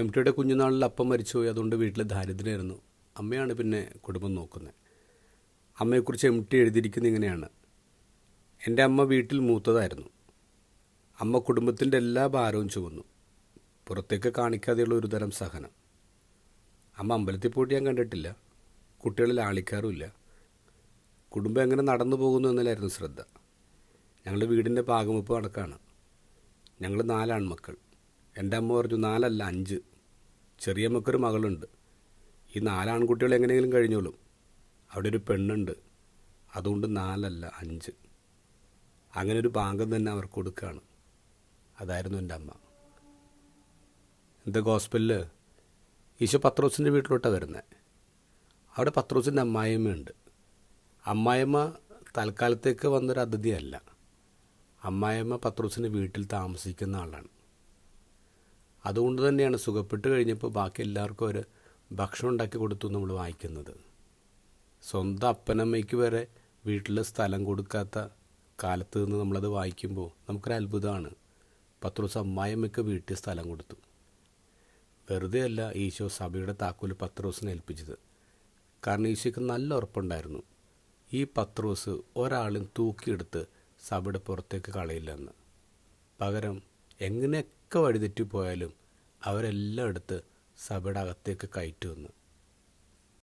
എം.ടിയുടെ കുഞ്ഞുനാളിൽ അപ്പം മരിച്ചുപോയി. അതുകൊണ്ട് വീട്ടിൽ ദാരിദ്ര്യമായിരുന്നു. അമ്മയാണ് പിന്നെ കുടുംബം നോക്കുന്നത്. അമ്മയെക്കുറിച്ച് എം.ടി എഴുതിയിരിക്കുന്നത് ഇങ്ങനെയാണ്: എൻ്റെ അമ്മ വീട്ടിൽ മൂത്തതായിരുന്നു. അമ്മ കുടുംബത്തിൻ്റെ എല്ലാ ഭാരവും ചുമന്നു. പുറത്തേക്ക് കാണിക്കാതെയുള്ള ഒരു തരം സഹനം. അമ്മ അമ്പലത്തിൽ പോയിട്ട് ഞാൻ കണ്ടിട്ടില്ല. കുട്ടികളിൽ ആളിക്കാറുമില്ല. കുടുംബം എങ്ങനെ നടന്നു പോകുന്നു എന്നതിലായിരുന്നു ശ്രദ്ധ. ഞങ്ങളുടെ വീടിൻ്റെ പാകമുപ്പ് കണക്കാണ്. ഞങ്ങൾ 4 ആൺമക്കൾ. എൻ്റെ അമ്മ പറഞ്ഞു 4 അല്ല 5. ചെറിയമ്മക്കൊരു മകളുണ്ട്. ഈ 4 ആൺകുട്ടികൾ എങ്ങനെയെങ്കിലും കഴിഞ്ഞോളും. അവിടെ ഒരു പെണ്ണുണ്ട്. അതുകൊണ്ട് 4 അല്ല 5. അങ്ങനെ ഒരു ഭാഗം തന്നെ അവർക്ക് കൊടുക്കുകയാണ്. അതായിരുന്നു എൻ്റെ അമ്മ. ഗോസ്പലിൽ ഈശോ പത്രോസിൻ്റെ വീട്ടിലോട്ടാണ് വരുന്നത്. അവിടെ പത്രോസിൻ്റെ അമ്മായിയമ്മയുണ്ട്. അമ്മായിയമ്മ തൽക്കാലത്തേക്ക് വന്നൊരു അതിഥിയല്ല. അമ്മായിയമ്മ പത്രോസിൻ്റെ വീട്ടിൽ താമസിക്കുന്ന ആളാണ്. അതുകൊണ്ട് തന്നെയാണ് സുഖപ്പെട്ട് കഴിഞ്ഞപ്പോൾ ബാക്കി എല്ലാവർക്കും ഒരു ഭക്ഷണം ഉണ്ടാക്കി കൊടുത്തു നമ്മൾ വായിക്കുന്നത്. സ്വന്തം അപ്പനമ്മയ്ക്ക് വരെ വീട്ടിൽ സ്ഥലം കൊടുക്കാത്ത കാലത്ത് നിന്ന് നമ്മളത് വായിക്കുമ്പോൾ നമുക്കൊരു അത്ഭുതമാണ്. പത്രോസ് അമ്മായിയമ്മയ്ക്ക് വീട്ടിൽ സ്ഥലം കൊടുത്തു. വെറുതെ അല്ല ഈശോ സഭയുടെ താക്കോല് പത്രോസിനെ ഏൽപ്പിച്ചത്. കാരണം ഈശോയ്ക്ക് നല്ല ഉറപ്പുണ്ടായിരുന്നു, ഈ പത്രോസ് ഒരാളും തൂക്കിയെടുത്ത് സഭയുടെ പുറത്തേക്ക് കളയില്ലെന്ന്. പകരം എങ്ങനെയൊക്കെ വഴിതെറ്റിപ്പോയാലും അവരെല്ലാം എടുത്ത് സഭയുടെ അകത്തേക്ക് കയറ്റുമെന്ന്.